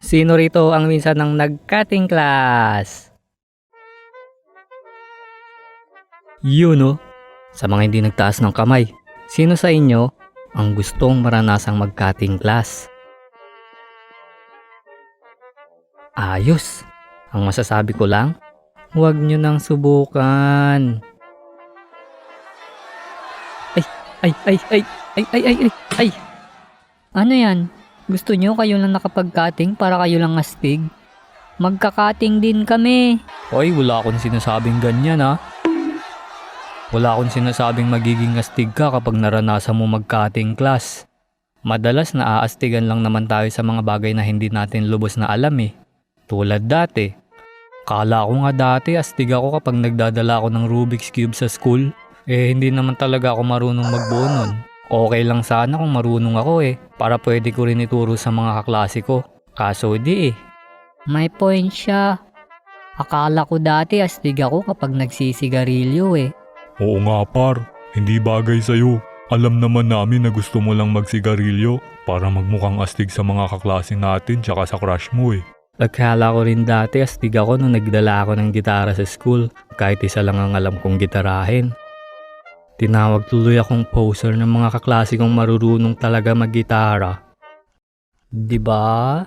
Sino rito ang minsan ng nag-cutting class? Yun no? Sa mga hindi nagtaas ng kamay, sino sa inyo ang gustong maranasang mag-cutting class? Ayos! Ang masasabi ko lang, huwag nyo nang subukan. Ay! Ano yan? Gusto nyo kayo lang nakapag-cutting para kayo lang astig? Magka-cutting din kami. Hoy, wala akong sinasabing ganyan ha. Wala akong sinasabing magiging astig ka kapag naranasan mo mag-cutting class. Madalas naaastigan lang naman tayo sa mga bagay na hindi natin lubos na alam eh. Tulad dati. Kala ko nga dati astig ako kapag nagdadala ako ng Rubik's Cube sa school. Eh hindi naman talaga ako marunong magbuo nun. Okay lang sana kung marunong ako eh. Para pwede ko rin ituro sa mga kaklase ko. Kaso di eh. May point siya. Akala ko dati astig ako kapag nagsisigarilyo eh. Oo nga par, hindi bagay sa'yo. Alam naman namin na gusto mo lang magsigarilyo para magmukhang astig sa mga kaklase natin tsaka sa crush mo eh. Akala ko rin dati astig ako nung nagdala ako ng gitara sa school kahit isa lang ang alam kong gitarahin. Tinawag tuloy akong poser ng mga kaklase kong marurunong talaga maggitara. Diba?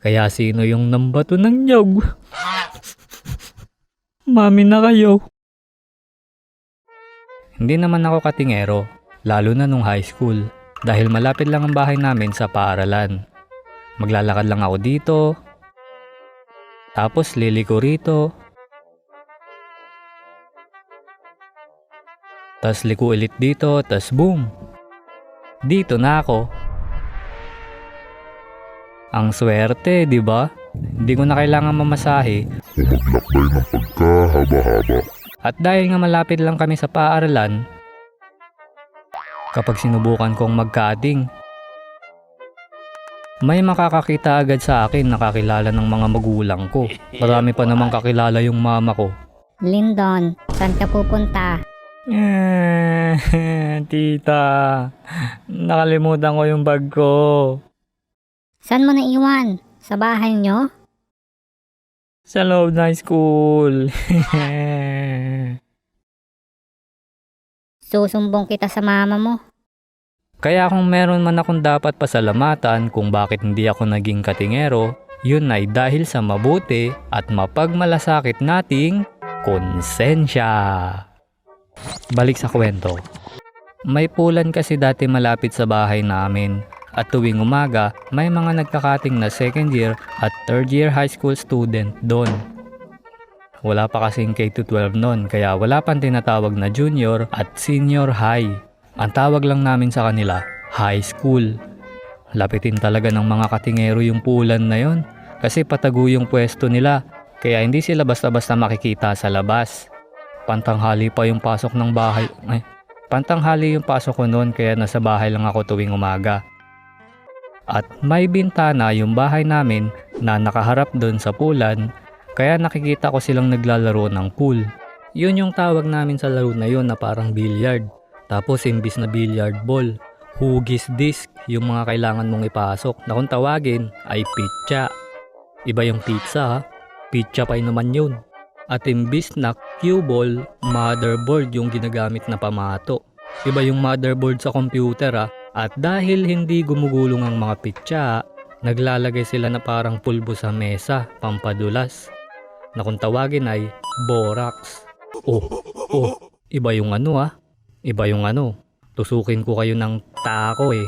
Kaya sino yung nambato ng nyog? Mami na kayo. Hindi naman ako katingero, lalo na nung high school, dahil malapit lang ang bahay namin sa paaralan. Maglalakad lang ako dito, tapos liliko rito, tas liko ulit dito, tas boom! Dito na ako. Ang swerte, di ba? Hindi ko na kailangan mamasahe. O maglakbay ng pagkahaba-haba. At dahil nga malapit lang kami sa paaralan, kapag sinubukan kong mag-cutting, may makakakita agad sa akin na kakilala ng mga magulang ko. Marami pa namang kakilala yung mama ko. Lyndon, saan ka pupunta? Tita, nakalimutan ko yung bag ko. Saan mo naiwan? Sa bahay nyo? Sa loob ng school. Susumbong kita sa mama mo. Kaya kung meron man akong dapat pasalamatan kung bakit hindi ako naging katingero, yun ay dahil sa mabuti at mapagmalasakit nating konsensya. Balik sa kwento. May pulan kasi dati malapit sa bahay namin. At tuwing umaga, may mga nagkakating na second year at third year high school student doon. Wala pa kasing K-12 noon kaya wala pang tinatawag na junior at senior high. Ang tawag lang namin sa kanila, high school. Lapitin talaga ng mga katingero yung pulan na yon kasi patago yung pwesto nila kaya hindi sila basta-basta makikita sa labas. Pantanghali pa yung pasok ng bahay. Pantanghali yung pasok ko noon kaya nasa bahay lang ako tuwing umaga. At may bintana yung bahay namin na nakaharap doon sa pulan, kaya nakikita ko silang naglalaro ng pool. Yun yung tawag namin sa laro na yun na parang billiard. Tapos imbis na billiard ball, hugis disc yung mga kailangan mong ipasok na kung tawagin ay pitsa. Iba yung pizza ha, pitsa pa naman yun. At imbis na cue ball, motherboard yung ginagamit na pamato. Iba yung motherboard sa computer ha. At dahil hindi gumugulong ang mga pitsa, naglalagay sila na parang pulbo sa mesa, pampadulas, na kung tawagin ay borax. Iba yung iba yung tusukin ko kayo ng tako eh.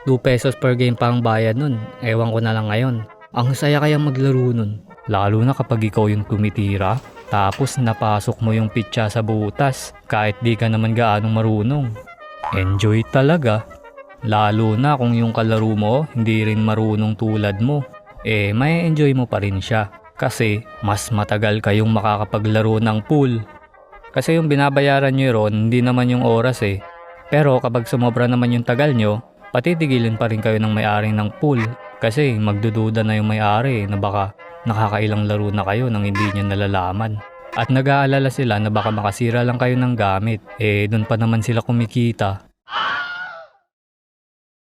2 pesos per game pa ang bayad nun, ewan ko na lang ngayon. Ang saya kaya maglaro nun, lalo na kapag ikaw yung tumitira, tapos napasok mo yung pitsa sa butas, kahit di ka naman gaanong marunong. Enjoy talaga. Lalo na kung yung kalaro mo hindi rin marunong tulad mo, may enjoy mo pa rin siya. Kasi mas matagal kayong makakapaglaro ng pool. Kasi yung binabayaran nyo ron hindi naman yung oras eh. Pero kapag sumobra naman yung tagal nyo, patitigilin pa rin kayo ng may-ari ng pool. Kasi magdududa na yung may-ari na baka nakakailang laro na kayo nang hindi nyo nalalaman. At nag-aalala sila na baka makasira lang kayo ng gamit. Doon pa naman sila kumikita.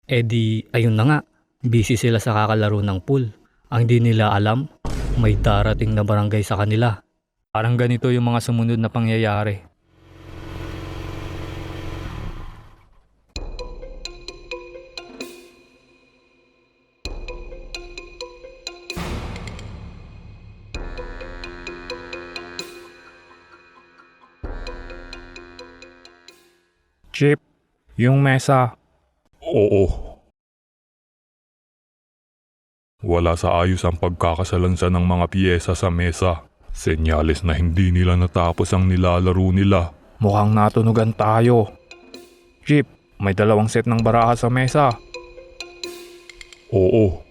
Ayun na nga, busy sila sa kakalaro ng pool. Ang di nila alam, may darating na barangay sa kanila. Parang ganito yung mga sumunod na pangyayari. Chip, yung mesa. Oo. Wala sa ayos ang pagkakasalansa ng mga piyesa sa mesa. Senyales na hindi nila natapos ang nilalaro nila. Mukhang natunugan tayo. Chip, may 2 set ng baraha sa mesa. Oo.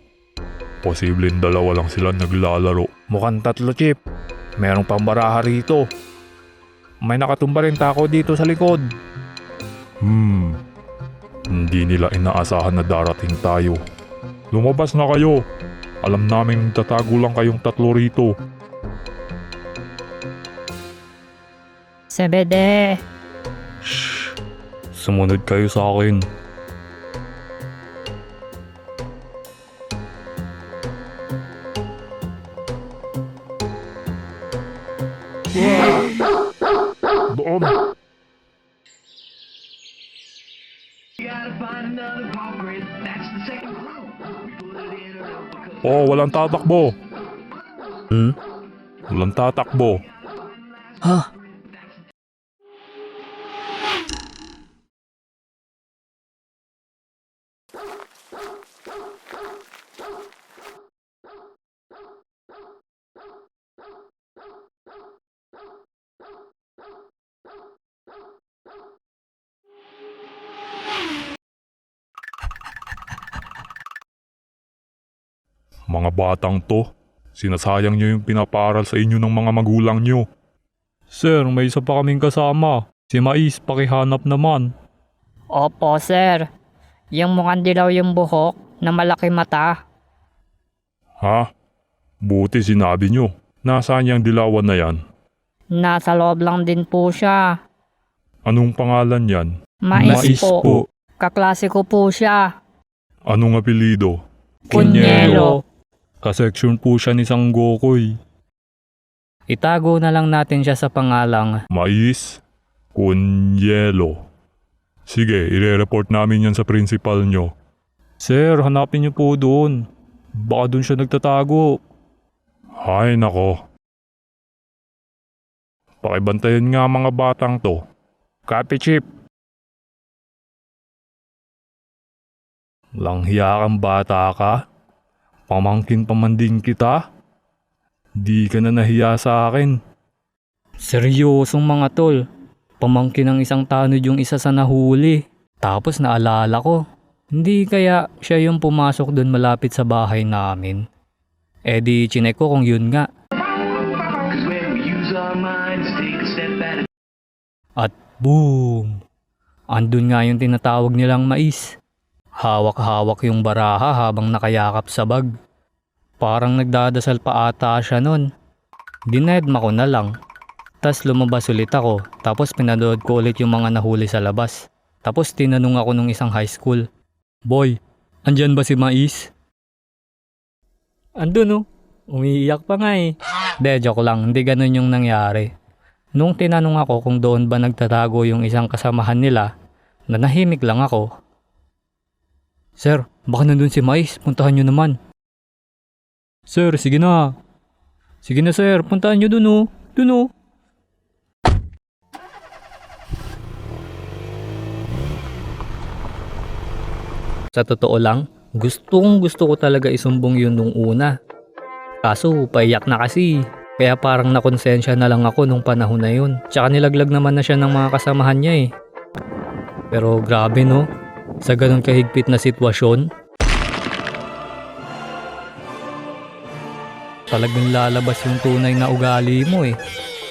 Posibleng 2 lang sila naglalaro. Mukhang 3, Chip. Merong pang baraha rito. May nakatumba rin tako dito sa likod. Hindi nila inaasahan na darating tayo. Lumabas na kayo. Alam namin tatago lang kayong 3 rito. Sebede. Shh! Sumunod kayo sa akin. Doon! Oh, walang tatakbo. Walang tatakbo. Ha? Mga batang to, sinasayang nyo yung pinaparal sa inyo ng mga magulang nyo. Sir, may isa pa kaming kasama. Si Mais, pakihanap naman. Opo, sir. Yung mukhang dilaw yung buhok na malaki mata. Ha? Buti sinabi nyo. Nasaan yung dilawan na yan? Nasa loob lang din po siya. Anong pangalan yan? Mais po. Kaklase ko po siya. Anong apelido? Kunyelo. Kaseksyon po siya ni Sanggokoy. Itago na lang natin siya sa pangalang Mais, Kunyelo. Sige, ire-report namin yan sa principal nyo. Sir, hanapin niyo po doon. Baka doon siya nagtatago. Hay nako. Pakibantayan nga mga batang to. Copy, Chip. Langhiya kang bata ka? Pamangkin pa man din kita? Di ka na nahiya sa akin. seryosong mga tol. Pamangkin ng isang tanod yung isa sa nahuli. Tapos naalala ko, hindi kaya siya yung pumasok doon malapit sa bahay namin. Eh di chinek ko kung yun nga. At boom! Andun nga yung tinatawag nilang Mais. Hawak-hawak yung baraha habang nakayakap sa bag. Parang nagdadasal pa ata siya nun. Dinedma ko na lang. Tas lumabas ulit ako. Tapos pinanood ko ulit yung mga nahuli sa labas. Tapos tinanong ako nung isang high school. Boy, andyan ba si Mais? Andun oh. Umiiyak pa nga eh. De, joke lang. Hindi ganun yung nangyari. Nung tinanong ako kung doon ba nagtatago yung isang kasamahan nila, nanahimik lang ako. Sir, baka nandun si Mais. Puntahan nyo naman. Sir, sige na. Sige na sir, puntahan nyo dun oh. Dun oh. Sa totoo lang, gusto ko talaga isumbong yun nung una. Kaso, paiyak na kasi. Kaya parang nakonsensya na lang ako nung panahon na yun. Tsaka nilaglag naman na siya ng mga kasamahan niya eh. Pero grabe no, sa ganun kahigpit na sitwasyon, talagang lalabas yung tunay na ugali mo eh.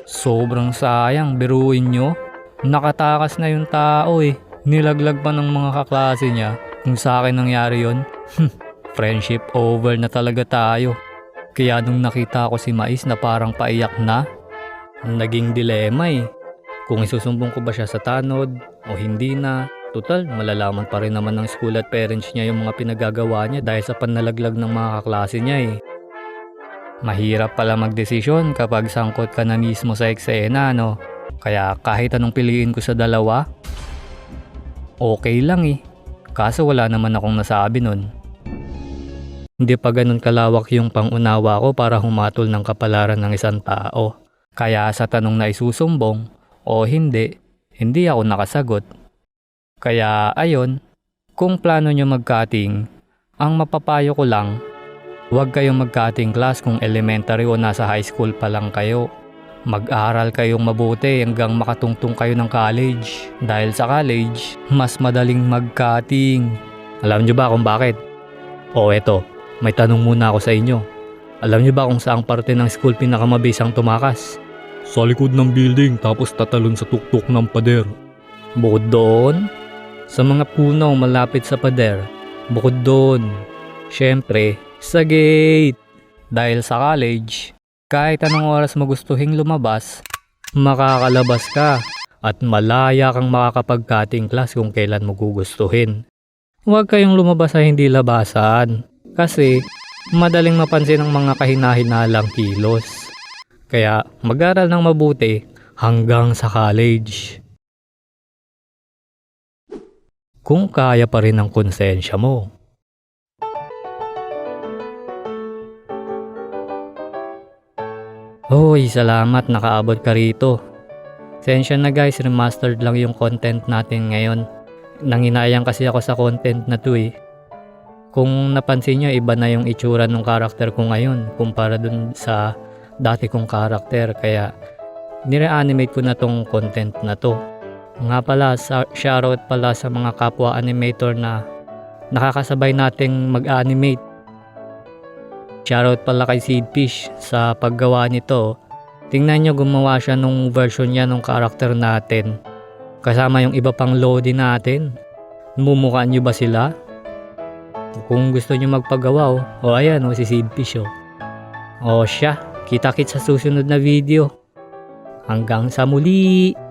Sobrang sayang, biruin nyo. Nakatakas na yung tao eh. Nilaglag pa ng mga kaklase niya. Kung sa akin nangyari yun, friendship over na talaga tayo. Kaya nung nakita ko si Mais na parang paiyak na, naging dilema eh. Kung isusumbong ko ba siya sa tanod o hindi na. Total, malalaman pa rin naman ng school at parents niya yung mga pinagagawa niya dahil sa panalaglag ng mga kaklase niya eh. Mahirap pala magdesisyon kapag sangkot ka na mismo sa eksena, no? Kaya kahit anong piliin ko sa dalawa, okay lang eh. Kaso wala naman akong nasabi nun. Hindi pa ganun kalawak yung pangunawa ko para humatol ng kapalaran ng isang tao. Kaya sa tanong na isusumbong o hindi ako nakasagot. Kaya ayon, kung plano nyo mag-cutting, ang mapapayo ko lang, huwag kayong mag-cutting class kung elementary o nasa high school pa lang kayo. Mag-aral kayong mabuti hanggang makatungtong kayo ng college. Dahil sa college, mas madaling mag-cutting. Alam nyo ba kung bakit? O eto, may tanong muna ako sa inyo. Alam nyo ba kung saang parte ng school pinakamabisang tumakas? Sa likod ng building tapos tatalon sa tuktok ng pader. Bukod doon, sa mga puno malapit sa pader. Bukod doon, syempre, sa gate. Dahil sa college, kahit anong oras mo gustuhing lumabas, makakalabas ka at malaya kang makakapag-cutting class kung kailan mo gugustuhin. Huwag kayong lumabas sa hindi labasan kasi madaling mapansin ang mga kahinahinalang kilos. Kaya mag-aral ng mabuti hanggang sa college. Kung kaya pa rin ang konsensya mo. Hoy, salamat nakaabot ka rito. Sensya na guys, remastered lang yung content natin ngayon. Nanginayang kasi ako sa content na to eh. Kung napansin nyo, iba na yung itsura ng karakter ko ngayon kumpara dun sa dati kong karakter. Kaya nire-animate ko na tong content na to. Nga pala, shoutout pala sa mga kapwa animator na nakakasabay nating mag-animate. Shoutout pala kay Seedfish sa paggawa nito. Tingnan nyo, gumawa siya nung version niya nung karakter natin. Kasama yung iba pang lodi natin. Mumukhaan nyo ba sila? Kung gusto nyo magpagawa o ayan si Seedfish o siya, kita-kits sa susunod na video. Hanggang sa muli!